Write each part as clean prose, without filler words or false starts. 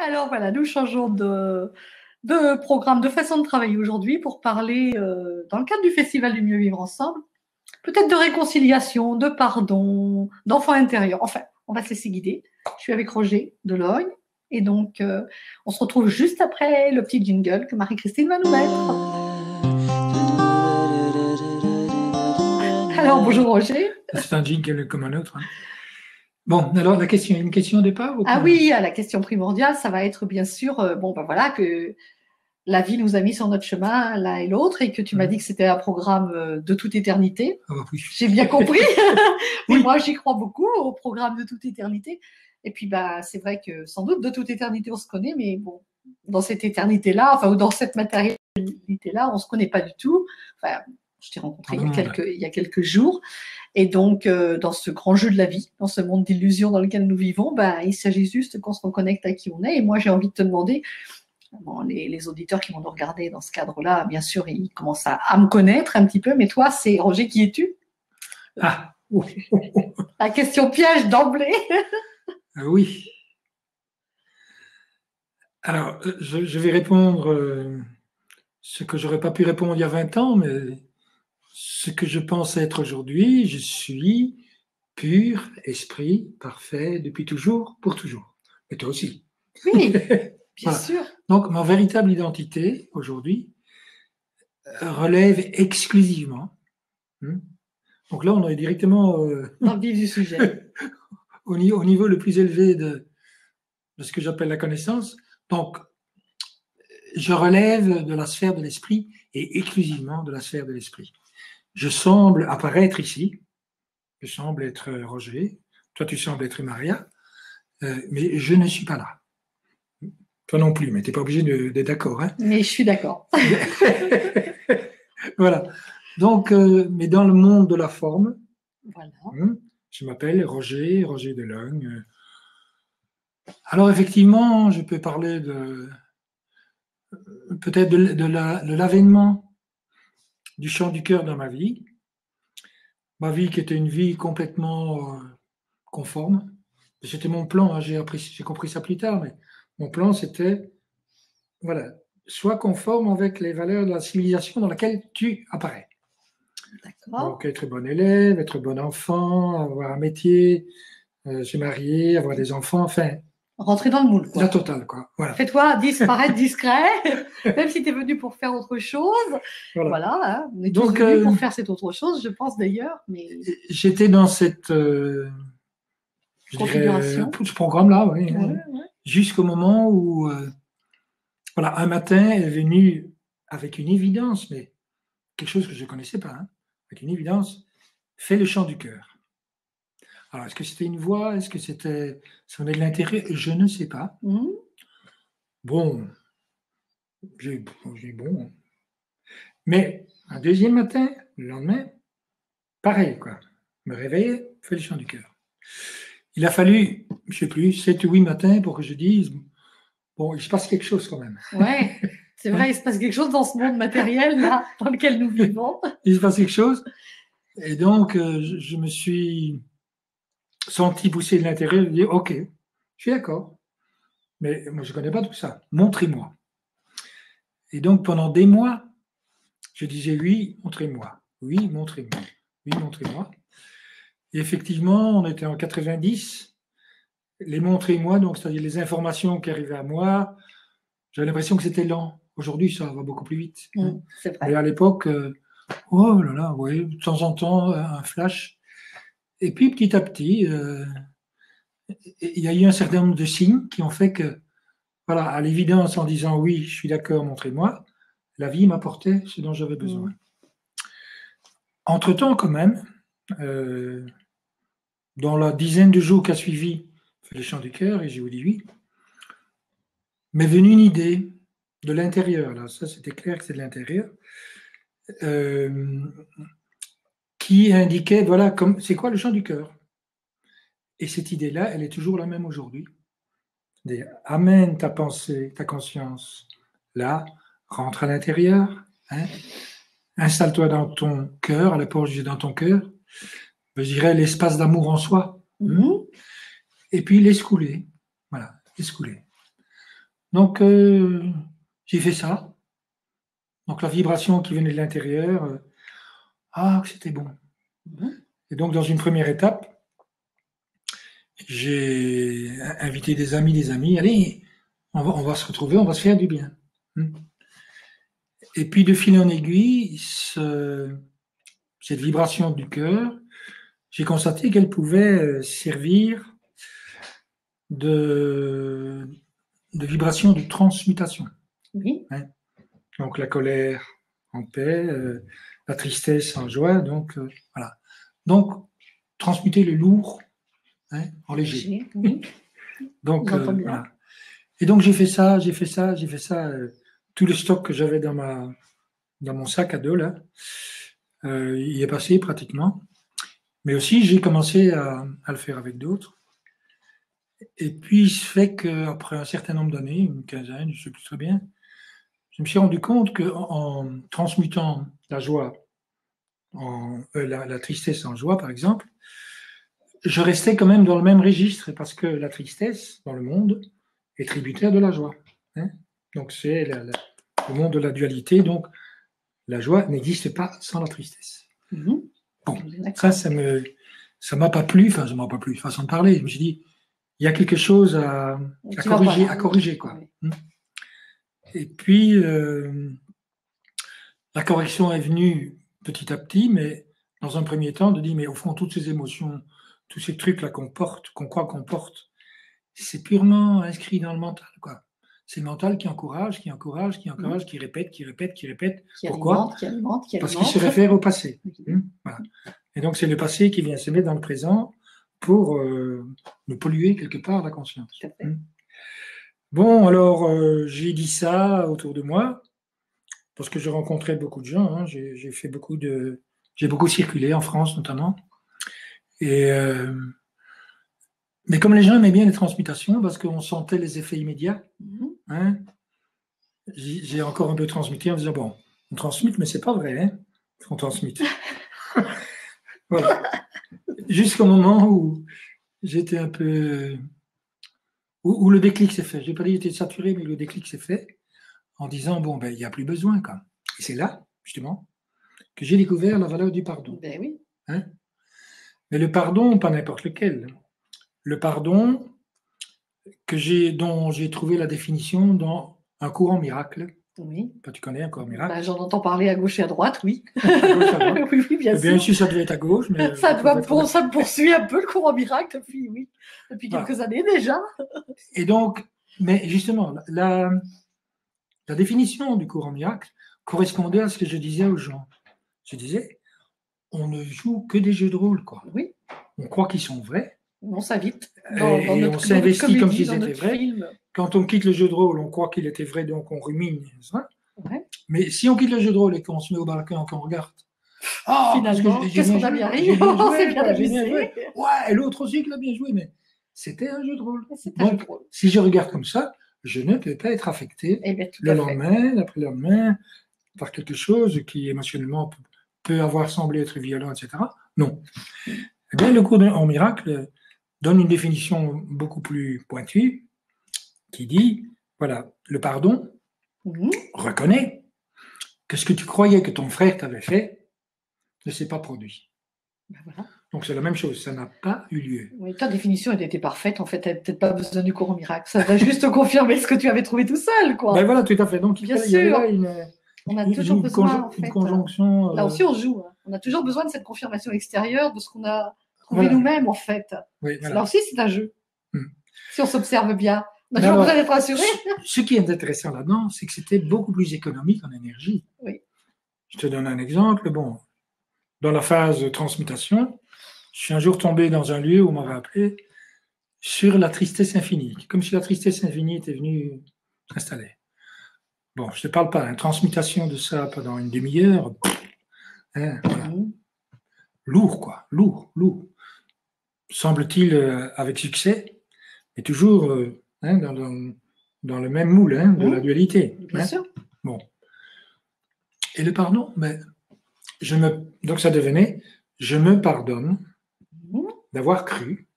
Alors voilà, nous changeons de programme, de façon de travailler aujourd'hui pour parler, dans le cadre du Festival du Mieux Vivre Ensemble, peut-être de réconciliation, de pardon, d'enfant intérieur. Enfin, on va se laisser guider. Je suis avec Roger Delogne et donc on se retrouve juste après le petit jingle que Marie-Christine va nous mettre. Alors bonjour Roger. C'est un jingle comme un autre. Hein. Bon, alors la question, une question au départ ou Ah oui, la question primordiale, ça va être bien sûr, voilà, que la vie nous a mis sur notre chemin l'un et l'autre et que tu m'as dit que c'était un programme de toute éternité. Ah bah oui. J'ai bien compris. Mais Oui. moi, j'y crois beaucoup au programme de toute éternité. Et puis, c'est vrai que sans doute de toute éternité, on se connaît, mais bon, dans cette éternité-là, enfin, ou dans cette matérialité-là, on ne se connaît pas du tout. Enfin, je t'ai rencontré il y a quelques jours. Et donc, dans ce grand jeu de la vie, dans ce monde d'illusions dans lequel nous vivons, il s'agit juste qu'on se reconnecte à qui on est. Et moi, j'ai envie de te demander, bon, les auditeurs qui vont nous regarder dans ce cadre-là, bien sûr, ils commencent à me connaître un petit peu. Mais toi, c'est Roger, qui es-tu? Ah, La question piège d'emblée. Oui. Alors, je vais répondre ce que j'aurais pas pu répondre il y a 20 ans, mais ce que je pense être aujourd'hui, je suis pur esprit, parfait, depuis toujours, pour toujours. Et toi aussi. Oui, bien voilà. sûr. Donc, ma véritable identité, aujourd'hui, relève exclusivement. Donc là, on est directement dans le vif du sujet. au niveau le plus élevé de ce que j'appelle la connaissance. Donc, je relève de la sphère de l'esprit et exclusivement de la sphère de l'esprit. Je semble apparaître ici, je semble être Roger, toi tu sembles être Maria, mais je ne suis pas là. Toi non plus, mais tu n'es pas obligé d'être d'accord. Hein. Mais je suis d'accord. Voilà. Donc, mais dans le monde de la forme, voilà. Je m'appelle Roger Delogne. Alors effectivement, je peux parler peut-être de l'avènement du chant du cœur dans ma vie. Ma vie qui était une vie complètement conforme. C'était mon plan, hein, j'ai compris ça plus tard, mais mon plan c'était, voilà, sois conforme avec les valeurs de la civilisation dans laquelle tu apparais. Donc être bon élève, être bon enfant, avoir un métier, se marier, avoir des enfants, enfin... Rentrer dans le moule, quoi. La totale, quoi. Voilà. Fais-toi disparaître discret, même si tu es venu pour faire autre chose. Voilà, hein. On est tous venus pour faire cette autre chose, je pense d'ailleurs. Mais... J'étais dans cette configuration. Ce programme-là, oui. Ouais. Jusqu'au moment où, voilà, un matin est venu avec une évidence, mais quelque chose que je ne connaissais pas, hein, avec une évidence, fais le chant du cœur. Alors, est-ce que c'était une voix? Est-ce que ça venait de l'intérieur? Je ne sais pas. Bon, j'ai bon. Mais un deuxième matin, le lendemain, pareil, quoi. Me réveiller, fais le chant du cœur. Il a fallu, je ne sais plus, 7 ou 8 matins pour que je dise, bon, il se passe quelque chose quand même. Ouais, c'est vrai, il se passe quelque chose dans ce monde matériel, là, dans lequel nous vivons. Il se passe quelque chose. Et donc, je me suis senti pousser de l'intérieur et dire, OK, je suis d'accord. Mais moi, je ne connais pas tout ça. Montrez-moi. Et donc, pendant des mois, je disais, oui, montrez-moi. Oui, montrez-moi. Oui, montrez-moi. Et effectivement, on était en 90. Les montrez-moi, donc c'est-à-dire les informations qui arrivaient à moi, j'avais l'impression que c'était lent. Aujourd'hui, ça va beaucoup plus vite. C'est vrai. Mais à l'époque, oh là là, ouais, de temps en temps, un flash. Et puis, petit à petit, il y a eu un certain nombre de signes qui ont fait que, voilà, à l'évidence, en disant oui, je suis d'accord, montrez-moi, la vie m'apportait ce dont j'avais besoin. Entre-temps, quand même, dans la dizaine de jours qui a suivi le chant du cœur, et je vous dis oui, m'est venue une idée de l'intérieur, là, ça c'était clair que c'est de l'intérieur, qui indiquait, voilà, c'est quoi le chant du cœur? Et cette idée-là, elle est toujours la même aujourd'hui. Amène ta pensée, ta conscience, là, rentre à l'intérieur, hein, installe-toi dans ton cœur, à la porte dans ton cœur, je dirais l'espace d'amour en soi, et puis laisse couler, voilà, laisse couler. Donc, j'ai fait ça. Donc, la vibration qui venait de l'intérieur, que c'était bon. Et donc, dans une première étape, j'ai invité des amis, allez, on va se retrouver, on va se faire du bien. Et puis, de fil en aiguille, cette vibration du cœur, j'ai constaté qu'elle pouvait servir de vibration de transmutation. Oui. Donc, la colère en paix, la tristesse en joie, donc voilà. Donc, transmuter le lourd en léger. Oui. Donc, voilà. Et donc, j'ai fait ça, tout le stock que j'avais dans mon sac à dos, là, il est passé pratiquement. Mais aussi, j'ai commencé à le faire avec d'autres. Et puis, il se fait qu'après un certain nombre d'années, une quinzaine, je ne sais plus très bien, je me suis rendu compte qu'en transmutant la joie, la tristesse en joie, par exemple, je restais quand même dans le même registre parce que la tristesse, dans le monde, est tributaire de la joie. Donc, c'est le monde de la dualité. Donc, la joie n'existe pas sans la tristesse. Bon, ça m'a pas plu, enfin, ça m'a pas plu, façon de parler. Je me suis dit, il y a quelque chose à corriger, quoi. Et puis, la correction est venue petit à petit, mais dans un premier temps, de dire, mais au fond, toutes ces émotions, tous ces trucs-là qu'on croit qu'on porte, c'est purement inscrit dans le mental, quoi. C'est le mental qui encourage, qui répète. Pourquoi ? Parce qu'il se réfère au passé. Voilà. Et donc, c'est le passé qui vient se mettre dans le présent pour nous polluer quelque part la conscience. Bon, alors, j'ai dit ça autour de moi, parce que je rencontrais beaucoup de gens. J'ai beaucoup circulé en France, notamment. Mais comme les gens aimaient bien les transmutations, parce qu'on sentait les effets immédiats, j'ai encore un peu transmuté en disant, bon, on transmute, mais c'est pas vrai, qu'on transmute. Voilà. Jusqu'au moment où j'étais un peu... Où le déclic s'est fait. Je n'ai pas dit que j'étais saturé, mais le déclic s'est fait en disant, bon, il n'y a plus besoin, quoi. Et c'est là, justement, que j'ai découvert la valeur du pardon. Ben oui. Mais le pardon, pas n'importe lequel. Le pardon dont j'ai trouvé la définition dans un courant miracle. Oui. Tu connais un courant miracle? J'en entends parler à gauche et à droite, oui. À gauche, à droite. Oui, bien sûr. Bien sûr, ça devait être à gauche. Mais ça me poursuit un peu, le courant miracle, depuis quelques années déjà. Et donc, mais justement, la définition du courant miracle correspondait à ce que je disais aux gens. Je disais, on ne joue que des jeux de rôle, quoi. Oui. On croit qu'ils sont vrais. On s'invite. Et on s'investit comme s'ils étaient vrais. Quand on quitte le jeu de rôle, on croit qu'il était vrai, donc on rumine. Ouais. Mais si on quitte le jeu de rôle et qu'on se met au balcon et qu'on regarde, finalement, qu'est-ce qu'on a bien ri? On s'est bien amusé. Ouais, et l'autre aussi qui l'a bien joué, mais c'était un jeu de rôle. Donc, si je regarde comme ça, je ne peux pas être affecté le lendemain, l'après-lendemain, par quelque chose qui émotionnellement peut avoir semblé être violent, etc. Non. Eh bien, le cours en miracle donne une définition beaucoup plus pointue qui dit, voilà, le pardon reconnaît que ce que tu croyais que ton frère t'avait fait ne s'est pas produit. Voilà. Donc c'est la même chose, ça n'a pas eu lieu. Oui, ta définition était parfaite, en fait, tu n'avais peut-être pas besoin du courant miracle, ça va juste confirmer ce que tu avais trouvé tout seul, quoi. Ben voilà, tout à fait. Donc bien sûr, il y avait là on a toujours besoin, une conjonction. Là aussi, on joue. On a toujours besoin de cette confirmation extérieure de ce qu'on a trouvé nous-mêmes, en fait. Oui, voilà. Là aussi, c'est un jeu. Si on s'observe bien, on a toujours besoin d'être rassuré. Ce qui est intéressant là-dedans, c'est que c'était beaucoup plus économique en énergie. Oui. Je te donne un exemple. Bon, dans la phase de transmutation, je suis un jour tombé dans un lieu où on m'avait appelé sur la tristesse infinie, comme si la tristesse infinie était venue s'installer. Bon, je ne te parle pas, une transmutation de ça pendant une demi-heure, voilà. Lourd, quoi, lourd. Semble-t-il avec succès, mais toujours dans le même moule de la dualité. Bien sûr. Bon. Et le pardon, donc ça devenait, je me pardonne d'avoir cru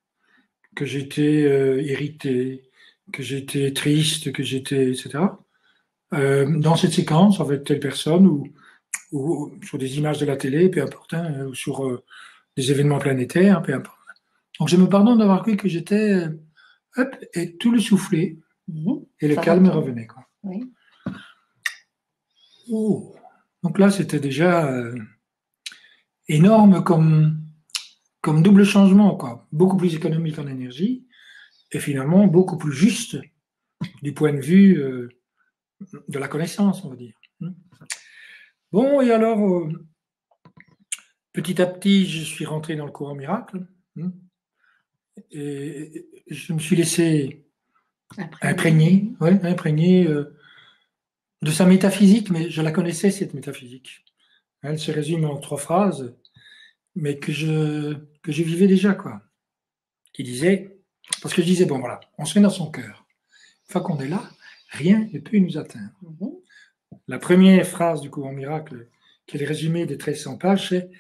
que j'étais irrité, que j'étais triste, que j'étais, etc. Dans cette séquence, avec telle personne, ou sur des images de la télé, peu importe, hein, ou sur des événements planétaires, peu importe. Donc je me pardonne d'avoir cru que j'étais, hop, et tout le soufflé, et le Ça calme retombe. revenait, quoi. Oui. Oh. Donc là, c'était déjà énorme comme double changement, quoi. Beaucoup plus économique en énergie, et finalement beaucoup plus juste du point de vue de la connaissance, on va dire. Bon, et alors, petit à petit, je suis rentré dans le courant miracle, et je me suis laissé imprégner de sa métaphysique, mais je la connaissais, cette métaphysique. Elle se résume en 3 phrases, mais que je vivais déjà, quoi. Qui disait, parce que je disais, bon voilà, on se met dans son cœur. Une fois qu'on est là, rien ne peut nous atteindre. La première phrase du courant miracle, qui est le résumé des 1300 pages, c'est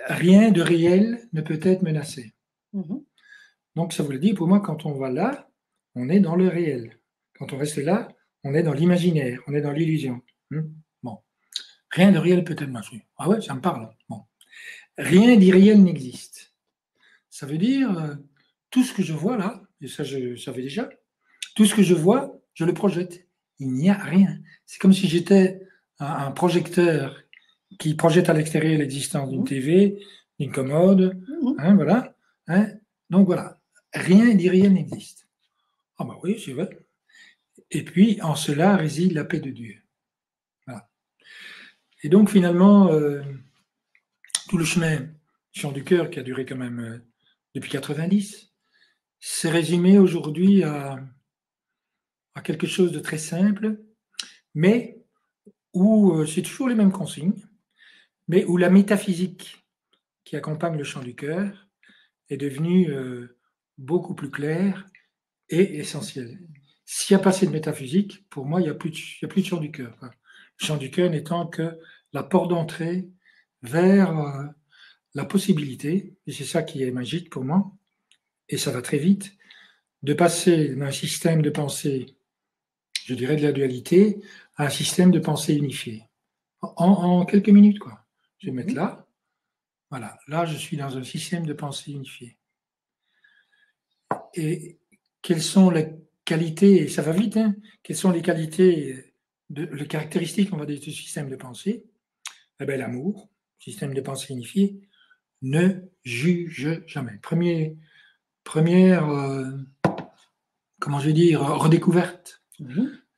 rien de réel ne peut être menacé. Donc ça voulait dire, pour moi, quand on va là, on est dans le réel. Quand on reste là, on est dans l'imaginaire, on est dans l'illusion. Bon. Rien de réel peut être menacé. Ah ouais, ça me parle. Bon. Rien d'irréel n'existe. Ça veut dire, tout ce que je vois là, et ça je savais déjà, tout ce que je vois, je le projette. Il n'y a rien. C'est comme si j'étais un projecteur qui projette à l'extérieur l'existence d'une TV, d'une commode, voilà. Donc voilà, rien d'irréel n'existe. Ah bah oui, c'est vrai. Et puis, en cela réside la paix de Dieu. Voilà. Et donc, finalement, tout le chemin Chant du cœur, qui a duré quand même depuis 90, s'est résumé aujourd'hui à quelque chose de très simple, mais où c'est toujours les mêmes consignes, mais où la métaphysique qui accompagne le chant du cœur est devenue beaucoup plus claire et essentielle. S'il n'y a pas cette métaphysique, pour moi, il n'y a plus de chant du cœur. Le chant du cœur n'étant que la porte d'entrée vers la possibilité, et c'est ça qui est magique pour moi, et ça va très vite, de passer d'un système de pensée, je dirais de la dualité, à un système de pensée unifié. En quelques minutes, quoi. Je vais mettre là. Voilà. Là, je suis dans un système de pensée unifié. Et quelles sont les qualités, et ça va vite, quelles sont les qualités, les caractéristiques, on va dire, du système de pensée? Eh bien, l'amour, système de pensée unifié, ne juge jamais. Première comment je vais dire, redécouverte.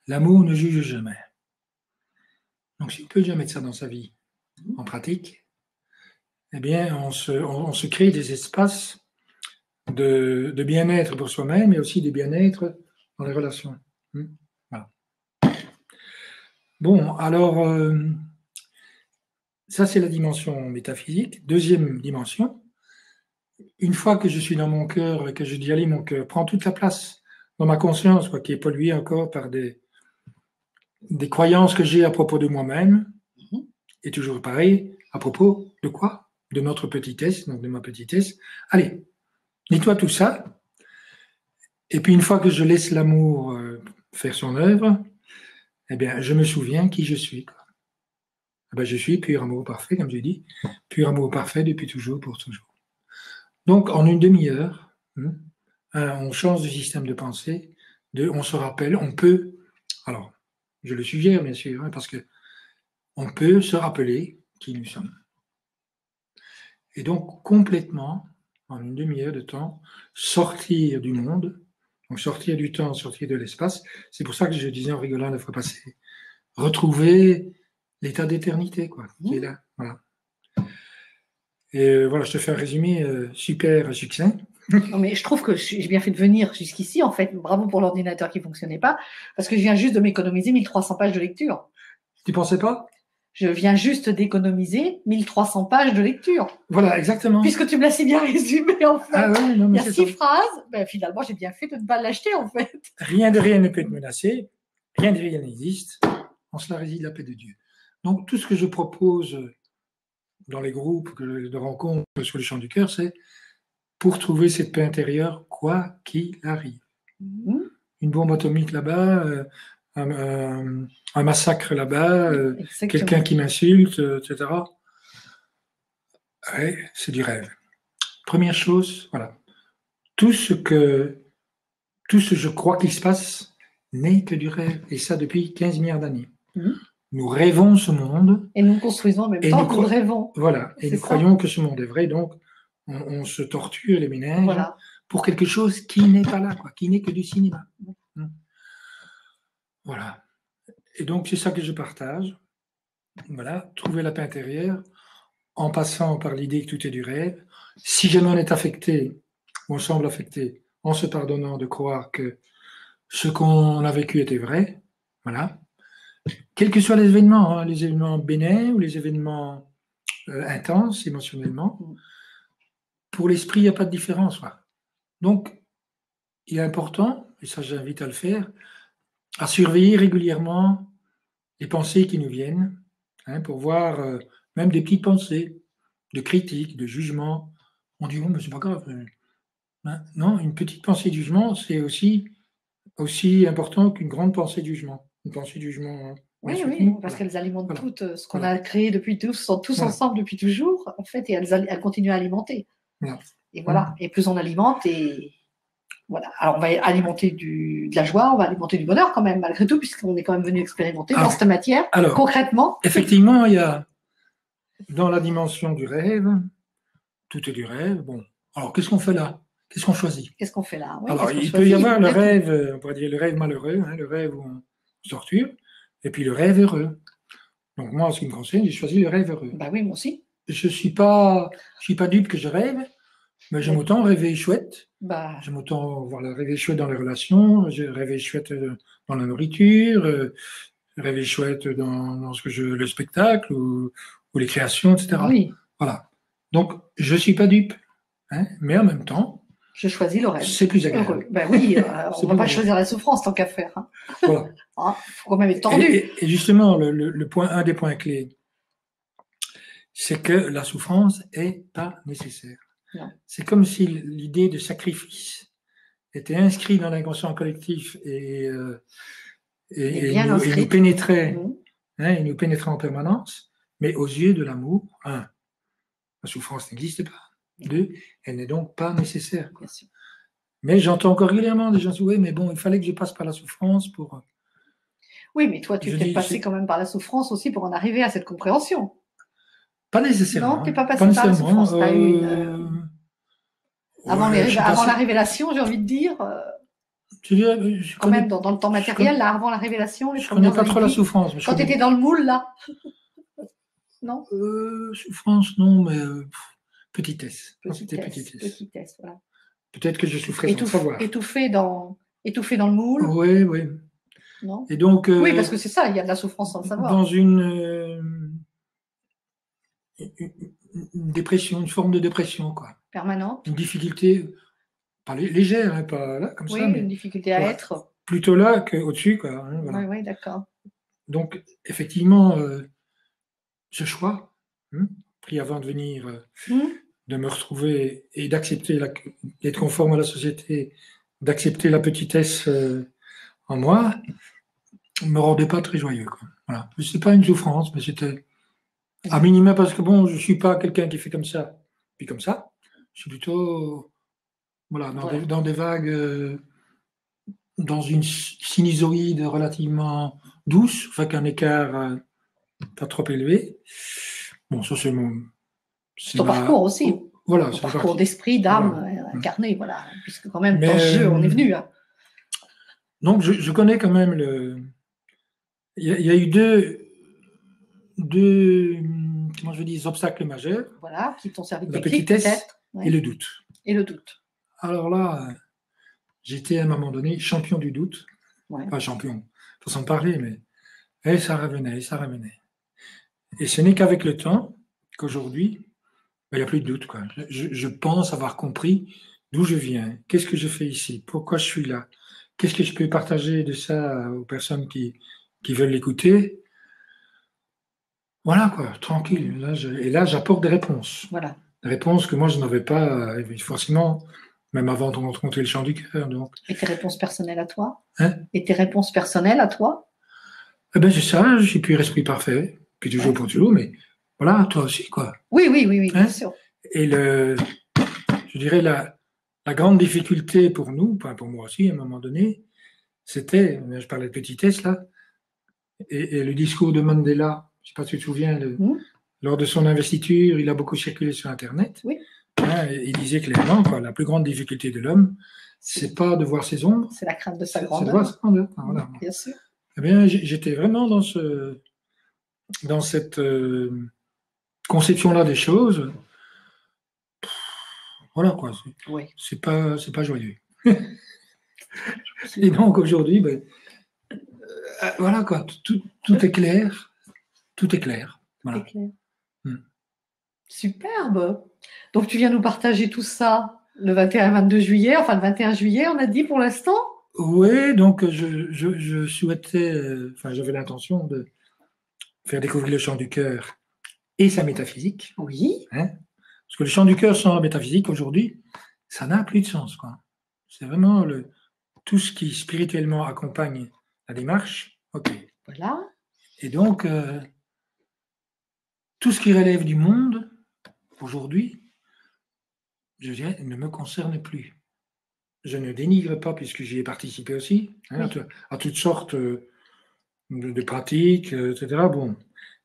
L'amour ne juge jamais. Donc, si on peut déjà mettre ça dans sa vie en pratique, eh bien, on se crée des espaces de bien-être pour soi-même, mais aussi de bien-être dans les relations. Voilà. Bon, alors, ça, c'est la dimension métaphysique. Deuxième dimension, une fois que je suis dans mon cœur et que je dis, allez, mon cœur prend toute la place dans ma conscience, quoi, qui est polluée encore par des croyances que j'ai à propos de moi-même, et toujours pareil, à propos de quoi? De notre petitesse, donc de ma petitesse. Allez, nettoie tout ça, et puis une fois que je laisse l'amour faire son œuvre, eh bien, je me souviens qui je suis. Eh bien, je suis pur amour parfait, comme j'ai dit, pur amour parfait depuis toujours, pour toujours. Donc, en une demi-heure, on change de système de pensée, on se rappelle, on peut, alors, je le suggère bien sûr, parce que on peut se rappeler qui nous sommes. Et donc, complètement, en une demi-heure de temps, sortir du monde, donc sortir du temps, sortir de l'espace. C'est pour ça que je disais en rigolant la fois passée, retrouver l'état d'éternité, quoi, qui est là. Voilà. Et voilà, je te fais un résumé super succinct. Non, mais je trouve que j'ai bien fait de venir jusqu'ici, en fait. Bravo pour l'ordinateur qui ne fonctionnait pas, parce que je viens juste de m'économiser 1300 pages de lecture. Tu pensais pas? Je viens juste d'économiser 1300 pages de lecture. Voilà, exactement. Puisque tu me l'as si bien résumé, en fait. Ah ouais, non, mais il y a 6 phrases. Ben, finalement, j'ai bien fait de ne pas l'acheter, en fait. Rien de rien ne peut être menacé. Rien de rien n'existe. En cela réside la paix de Dieu. Donc, tout ce que je propose dans les groupes de rencontres sur le chant du cœur, c'est pour trouver cette paix intérieure, quoi qu'il arrive. une bombe atomique là-bas, un massacre là-bas, quelqu'un qui m'insulte, etc. Ouais, c'est du rêve. Première chose, voilà. Tout ce que je crois qu'il se passe n'est que du rêve. Et ça depuis 15 milliards d'années. Nous rêvons ce monde. Et nous construisons en même temps que nous rêvons. Voilà. Et nous croyons que ce monde est vrai. Donc, on se torture les méninges pour quelque chose qui n'est pas là, quoi, qui n'est que du cinéma. Voilà. Et donc, c'est ça que je partage. Voilà. Trouver la paix intérieure en passant par l'idée que tout est du rêve. Si jamais on est affecté, ou on semble affecté, en se pardonnant de croire que ce qu'on a vécu était vrai, voilà. Quels que soient les événements bénins ou les événements intenses émotionnellement, pour l'esprit, il n'y a pas de différence. Voilà. Donc, il est important, et ça j'invite à le faire, à surveiller régulièrement les pensées qui nous viennent, pour voir même des petites pensées de critique, de jugement. On dit, oh, mais c'est pas grave. Non, une petite pensée de jugement, c'est aussi important qu'une grande pensée de jugement. Une pensée de jugement. Oui, parce qu'elles alimentent tout ce qu'on a créé depuis tous ensemble depuis toujours, en fait, et elles continuent à alimenter. Et voilà. Et plus on alimente, et voilà. Alors on va alimenter de la joie, on va alimenter du bonheur quand même, malgré tout, puisqu'on est quand même venu expérimenter dans cette matière, concrètement. Effectivement, il y a dans la dimension du rêve, tout est du rêve. Bon, alors qu'est-ce qu'on fait là? Qu'est-ce qu'on choisit? Qu'est-ce qu'on fait là? Alors, il peut y avoir le rêve, on pourrait dire le rêve malheureux, le rêve où on se torture, et puis le rêve heureux. Donc moi, en ce qui me concerne, j'ai choisi le rêve heureux. Bah oui, moi aussi. Je suis pas dupe que je rêve, mais j'aime autant rêver chouette. J'aime autant rêver chouette dans les relations, rêver chouette dans la nourriture, rêver chouette dans le spectacle ou les créations, etc. Oui. Voilà. Donc, je suis pas dupe, mais en même temps, je choisis le rêve. C'est plus agréable. Ben oui, on ne va pas choisir la souffrance tant qu'à faire. Voilà. Faut quand même être tordu. Et justement, un des points clés, c'est que la souffrance n'est pas nécessaire. C'est comme si l'idée de sacrifice était inscrite dans l'inconscient collectif et nous pénétrait, et nous pénétrait en permanence, mais aux yeux de l'amour, la souffrance n'existe pas. 2, elle n'est donc pas nécessaire. Bien sûr. Mais j'entends encore régulièrement des gens dire, oui, mais bon, il fallait que je passe par la souffrance pour... Oui, mais toi, tu t'es passé quand même par la souffrance aussi pour en arriver à cette compréhension. Pas nécessairement. Non, tu n'es pas passé par la souffrance. Avant la révélation, j'ai envie de dire... quand même, dans le temps matériel, là, avant la révélation, je ne connais pas trop la souffrance. Quand tu étais dans le moule, là. Non souffrance, non, mais petitesse. Petitesse, voilà. Peut-être que je souffrais sans savoir. Étouffé dans le moule. Oui, oui. Non. Et donc, oui, parce que c'est ça, il y a de la souffrance sans le savoir. Dans une dépression, une forme de dépression, quoi. Permanente. Une difficulté, pas légère, pas là, comme ça. Oui, une difficulté à être. Plutôt là qu'au-dessus, quoi. Voilà. Oui, d'accord. Donc, effectivement, ce choix, pris avant de venir, de me retrouver et d'accepter, d'être conforme à la société, d'accepter la petitesse en moi, ne me rendait pas très joyeux, quoi. Voilà. Ce n'est pas une souffrance, mais c'était à minima parce que bon, je ne suis pas quelqu'un qui fait comme ça, puis comme ça. Je suis plutôt dans des vagues, dans une sinusoïde relativement douce, enfin qu'un écart pas trop élevé. Bon, ça c'est ton parcours aussi. Voilà, ton parcours d'esprit, d'âme incarné, voilà. Puisque quand même, dans ce jeu, on est venu. Donc, je connais quand même il y a eu deux comment je dis, obstacles majeurs. Voilà, qui t'ont servi de la petitesse et le doute. Et le doute. Alors là, j'étais à un moment donné champion du doute. Pas champion, façon de parler, mais ça revenait, ça revenait. Et ce n'est qu'avec le temps qu'aujourd'hui, il n'y a plus de doute, quoi. Je pense avoir compris d'où je viens, qu'est-ce que je fais ici, pourquoi je suis là, qu'est-ce que je peux partager de ça aux personnes qui veulent l'écouter. Voilà, quoi, tranquille. Et là, j'apporte des réponses. Voilà. Des réponses que moi, je n'avais pas forcément même avant de rencontrer le chant du cœur. Donc. Et tes réponses personnelles à toi? Hein? Et tes réponses personnelles à toi? Eh ben, c'est ça, je suis plus esprit parfait, puis toujours pour toujours, mais voilà, toi aussi, quoi. Oui, oui, oui, oui, Hein? bien sûr. Et je dirais la grande difficulté pour nous, enfin pour moi aussi, à un moment donné, c'était, je parlais de petitesse là, et le discours de Mandela, je ne sais pas si tu te souviens, lors de son investiture, il a beaucoup circulé sur Internet. Oui. Hein, il disait clairement, quoi, la plus grande difficulté de l'homme, c'est pas de voir ses ombres, c'est la crainte de sa grandeur. C'est de voir sa grandeur. Voilà. Bien sûr. Eh bien, j'étais vraiment dans cette conception-là des choses. Voilà quoi. C'est pas joyeux. Et donc aujourd'hui, ben, voilà quoi, tout est clair, tout est clair. Voilà. Tout est clair. Superbe. Donc tu viens nous partager tout ça le 21-22 juillet, enfin le 21 juillet, on a dit pour l'instant. Oui, donc je souhaitais, enfin j'avais l'intention de faire découvrir le chant du cœur et sa métaphysique. Oui. Hein, parce que le chant du cœur sans la métaphysique aujourd'hui, ça n'a plus de sens, quoi. C'est vraiment tout ce qui spirituellement accompagne la démarche. Ok. Voilà. Et donc, tout ce qui relève du monde, aujourd'hui, je dirais, ne me concerne plus. Je ne dénigre pas, puisque j'y ai participé aussi, hein, oui. à toutes sortes de pratiques, etc. Bon.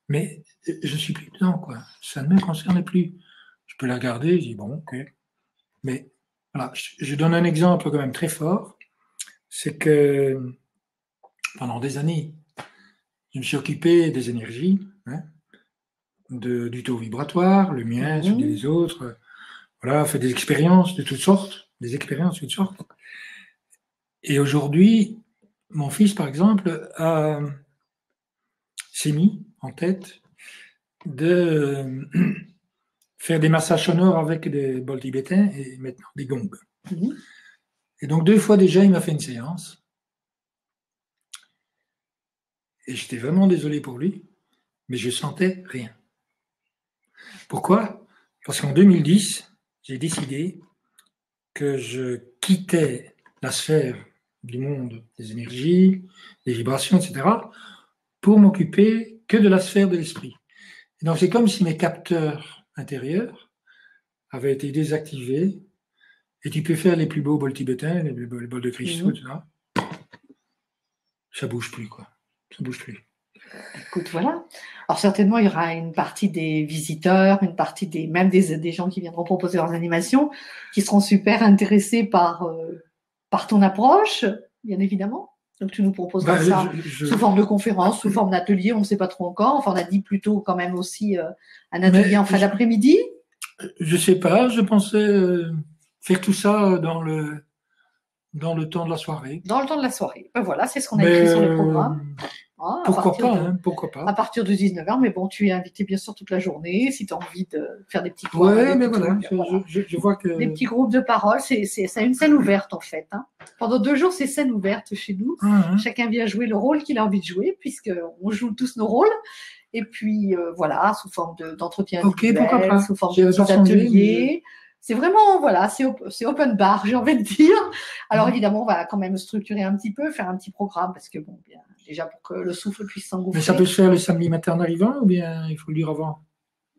Mais je ne suis plus dedans, quoi. Ça ne me concerne plus. Je peux la regarder, je dis, bon, ok. Mais voilà, je donne un exemple quand même très fort. C'est que pendant des années, je me suis occupé des énergies, hein, du taux vibratoire, le mien, celui des autres. Voilà, fait des expériences de toutes sortes, Et aujourd'hui, mon fils, par exemple, s'est mis en tête de faire des massages sonores avec des bols tibétains et maintenant des gongs. Et donc 2 fois déjà, il m'a fait une séance. Et j'étais vraiment désolé pour lui, mais je sentais rien. Pourquoi? Parce qu'en 2010, j'ai décidé que je quittais la sphère du monde des énergies, des vibrations, etc., pour m'occuper que de la sphère de l'esprit. Et donc c'est comme si mes capteurs intérieurs avaient été désactivés, et tu peux faire les plus beaux bols tibétains, les bols de cristaux, etc. Ça bouge plus, quoi. Ça bouge plus. Écoute, voilà. Alors certainement, il y aura une partie des visiteurs, une partie même des gens qui viendront proposer leurs animations, qui seront super intéressés par ton approche, bien évidemment. Donc tu nous proposeras ça sous forme de conférence, sous forme d'atelier, on ne sait pas trop encore. Enfin, on a dit plutôt quand même aussi un atelier en fin d'après-midi. Je ne sais pas, je pensais faire tout ça dans le temps de la soirée. Dans le temps de la soirée. Ben voilà, c'est ce qu'on a écrit sur le programme. Pourquoi pas. À partir de 19h, mais bon, tu es invité bien sûr toute la journée, si tu as envie de faire des petits groupes. Oui, mais voilà, je vois que... Des petits groupes de parole, c'est une scène ouverte en fait. Hein. Pendant 2 jours, c'est scène ouverte chez nous. Chacun vient jouer le rôle qu'il a envie de jouer, puisqu'on joue tous nos rôles. Et puis voilà, sous forme d'entretien individuel, sous forme d'atelier. C'est vraiment, voilà, c'est open bar, j'ai envie de dire. Alors évidemment, on va quand même structurer un petit peu, faire un petit programme, parce que bon, bien, déjà pour que le souffle puisse s'engouffrer. Mais ça peut se faire le samedi matin en arrivant, ou bien il faut le dire avant?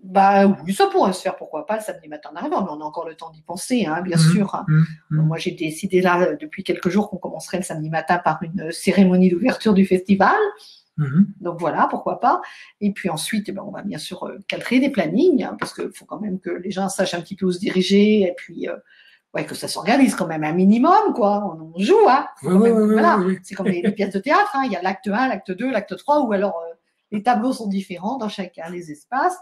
Bah oui, ça pourrait se faire, pourquoi pas, le samedi matin en arrivant, mais on a encore le temps d'y penser, hein, bien sûr. Moi, j'ai décidé là, depuis quelques jours, qu'on commencerait le samedi matin par une cérémonie d'ouverture du festival. Donc voilà, pourquoi pas. Et puis ensuite, on va bien sûr cadrer des plannings, hein, parce qu'il faut quand même que les gens sachent un petit peu où se diriger, et puis que ça s'organise quand même un minimum, quoi. On joue, hein. Voilà. C'est comme les pièces de théâtre, hein. Il y a l'acte 1, l'acte 2, l'acte 3, ou alors les tableaux sont différents dans chacun des espaces.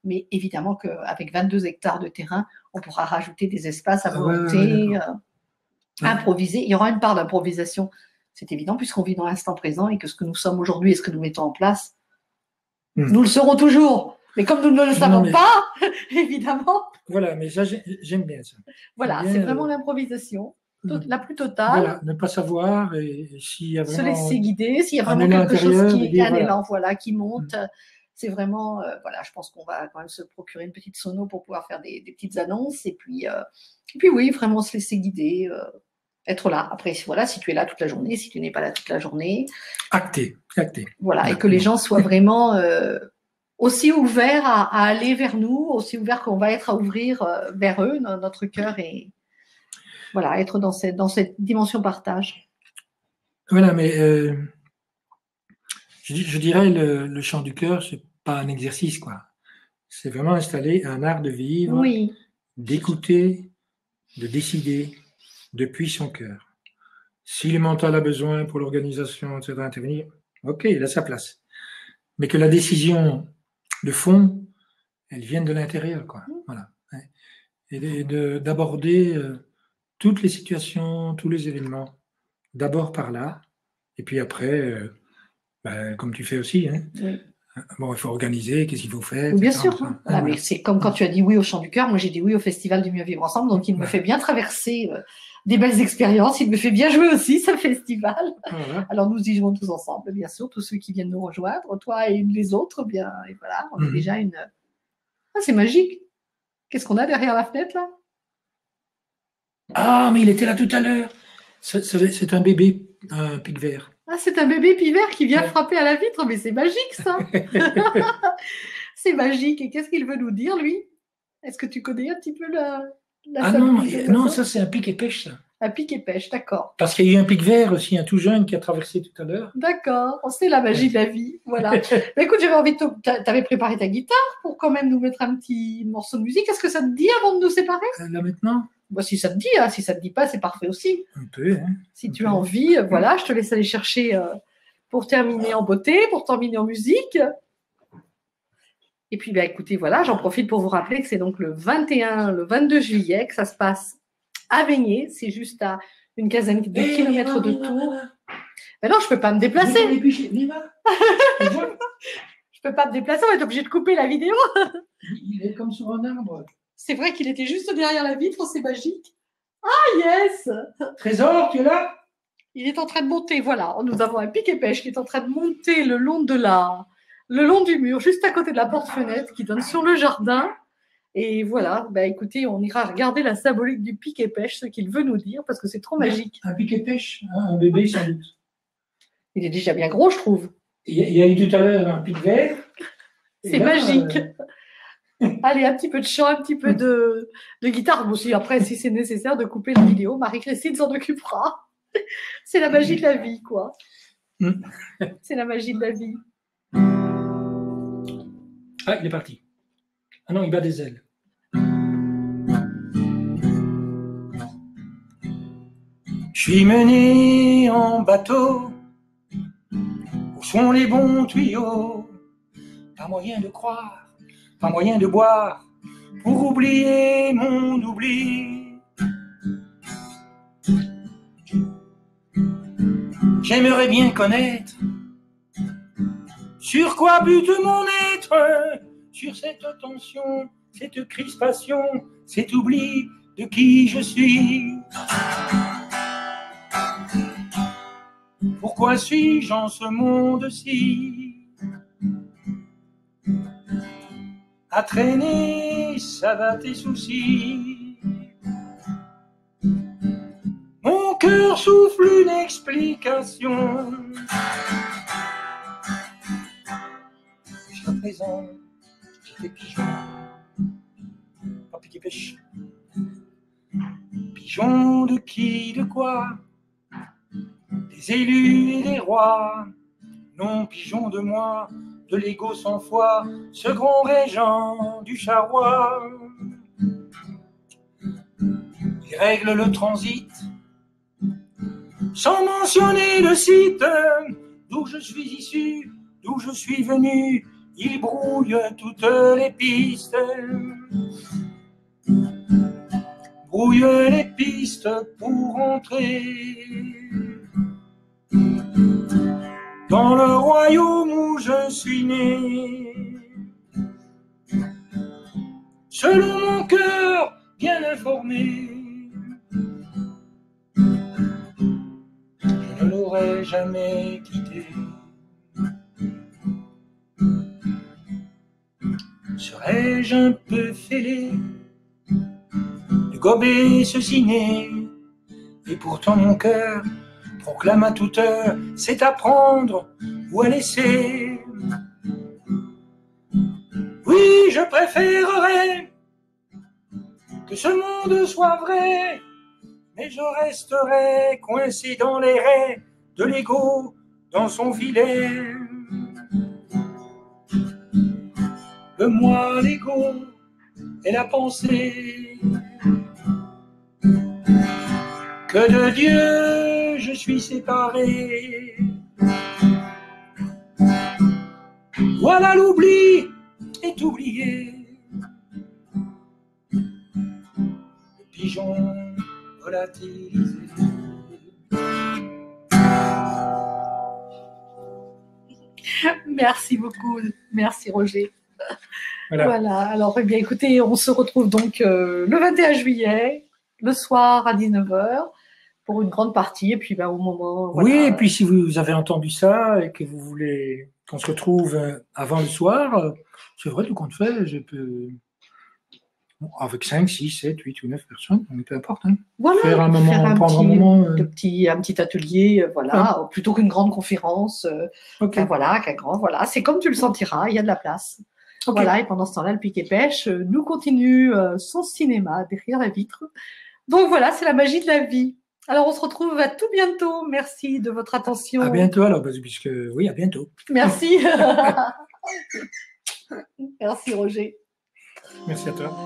Mais évidemment qu'avec 22 hectares de terrain, on pourra rajouter des espaces à volonté, improviser. Il y aura une part d'improvisation. C'est évident, puisqu'on vit dans l'instant présent et que ce que nous sommes aujourd'hui et ce que nous mettons en place, nous le serons toujours. Mais comme nous ne le savons pas, évidemment. Voilà, mais ça, j'aime bien ça. Voilà, c'est vraiment l'improvisation, la plus totale. Voilà, ne pas savoir et s'il y a vraiment... Se laisser guider, s'il y a vraiment quelque chose un élan, qui monte. C'est vraiment, voilà, je pense qu'on va quand même se procurer une petite sono pour pouvoir faire des petites annonces. Et puis oui, vraiment se laisser guider, être là. Après, voilà, si tu es là toute la journée, si tu n'es pas là toute la journée. Acté. Voilà, et que les gens soient vraiment aussi ouverts à aller vers nous, aussi ouverts qu'on va être à ouvrir vers eux, notre cœur, et voilà, être dans cette dimension partage. Voilà, mais je dirais le chant du cœur, c'est pas un exercice, quoi. C'est vraiment installer un art de vivre, Oui, d'écouter, de décider depuis son cœur. Si le mental a besoin pour l'organisation, etc., intervenir, ok, il a sa place. Mais que la décision de fond, elle vienne de l'intérieur, quoi. Voilà. Et d'aborder toutes les situations, tous les événements, d'abord par là, et puis après, comme tu fais aussi, hein. oui. Bon, il faut organiser, qu'est-ce qu'il faut faire, Oui, bien etc. sûr. Hein. Voilà, mais c'est comme quand tu as dit oui au chant du cœur, moi j'ai dit oui au Festival du Mieux Vivre Ensemble, donc il me fait bien traverser des belles expériences, il me fait bien jouer aussi ce festival. Voilà. Alors nous y jouons tous ensemble, bien sûr, tous ceux qui viennent nous rejoindre, toi et les autres, bien, et voilà, on est déjà une... Ah, c'est magique. Qu'est-ce qu'on a derrière la fenêtre là? Ah, mais il était là tout à l'heure. C'est un bébé, un pic vert. Ah, c'est un bébé pivert qui vient Ouais. frapper à la vitre, mais c'est magique ça. C'est magique. Et qu'est-ce qu'il veut nous dire, lui? Est-ce que tu connais un petit peu la Ah non, symbolique de non, l'oiseau? ça c'est un pic et pêche, ça. Un pic et pêche, d'accord. Parce qu'il y a eu un pic vert aussi, un tout jeune qui a traversé tout à l'heure. D'accord, c'est la magie de la vie. Voilà. Mais écoute, j'avais envie de t'avais préparé ta guitare pour quand même nous mettre un petit morceau de musique. Est-ce que ça te dit avant de nous séparer? Là maintenant, Bah, si ça te dit, hein. Si ça te dit pas, c'est parfait aussi. un peu, hein. Si tu as envie, voilà, je te laisse aller chercher pour terminer en beauté, pour terminer en musique. Et puis, bah, écoutez, voilà, j'en profite pour vous rappeler que c'est donc le 21, le 22 juillet que ça se passe à Veigné. C'est juste à une quinzaine de kilomètres de Tours. Mais non, je peux pas me déplacer. Je peux pas me déplacer, on va être obligé de couper la vidéo. Il est comme sur un arbre. C'est vrai qu'il était juste derrière la vitre, c'est magique. Ah yes! Trésor, tu es là? Il est en train de monter, voilà. Nous avons un pic et pêche qui est en train de monter le long du mur, juste à côté de la porte-fenêtre qui donne sur le jardin. Et voilà, bah écoutez, on ira regarder la symbolique du pic et pêche, ce qu'il veut nous dire, parce que c'est trop magique. Un pic et pêche, hein, un bébé sans doute. Il est déjà bien gros, je trouve. Il y a eu tout à l'heure un pic vert. C'est magique. Allez, un petit peu de chant, un petit peu de guitare. Bon, si après, si c'est nécessaire de couper la vidéo, Marie-Christine s'en occupera. C'est la magie de la vie, quoi. C'est la magie de la vie. Ah, il est parti. Ah non, il bat des ailes. Je suis mené en bateau. Où sont les bons tuyaux? Pas moyen de croire, pas moyen de boire pour oublier mon oubli. J'aimerais bien connaître sur quoi bute mon être, sur cette tension, cette crispation, cet oubli de qui je suis. Pourquoi suis-je en ce monde-ci à traîner, ça va tes soucis. Mon cœur souffle une explication. Jusqu'à présent, j'étais pigeon, pas piqué pêche. Pigeon de qui, de quoi? Des élus et des rois. Non, pigeon de moi, de l'ego sans foi, ce grand régent du charroi. Il règle le transit, sans mentionner le site d'où je suis issu, d'où je suis venu. Il brouille toutes les pistes, brouille les pistes pour entrer dans le royaume où je suis né. Selon mon cœur bien informé, je ne l'aurais jamais quitté. Serais-je un peu fêlé de gober ce ciné? Et pourtant mon cœur proclame à toute heure, c'est à prendre ou à laisser. Oui, je préférerais que ce monde soit vrai, mais je resterai coincé dans les raies de l'ego dans son filet. Le moi, l'ego et la pensée, que de Dieu je suis séparé. Voilà l'oubli est oublié. Le pigeon volatilisé. Merci beaucoup. Merci Roger. Voilà. Voilà. Alors, eh bien, écoutez, on se retrouve donc le 21 juillet, le soir à 19h, pour une grande partie. Et puis, au moment. Oui, Voilà. et puis si vous avez entendu ça et que vous voulez qu'on se retrouve avant le soir, c'est vrai, tout compte fait, je peux, avec 5, 6, 7, 8 ou 9 personnes, peu importe, hein. Voilà, Faire un moment, faire prendre un moment. un petit atelier, voilà, plutôt qu'une grande conférence. Ok. Voilà, voilà. C'est comme tu le sentiras, il y a de la place. Ok. Voilà, et pendant ce temps-là, le Pic et Pêche nous continue son cinéma derrière la vitre. Donc voilà, c'est la magie de la vie. Alors on se retrouve à tout bientôt. Merci de votre attention. À bientôt alors, puisque oui, à bientôt. Merci. Merci Roger. Merci à toi.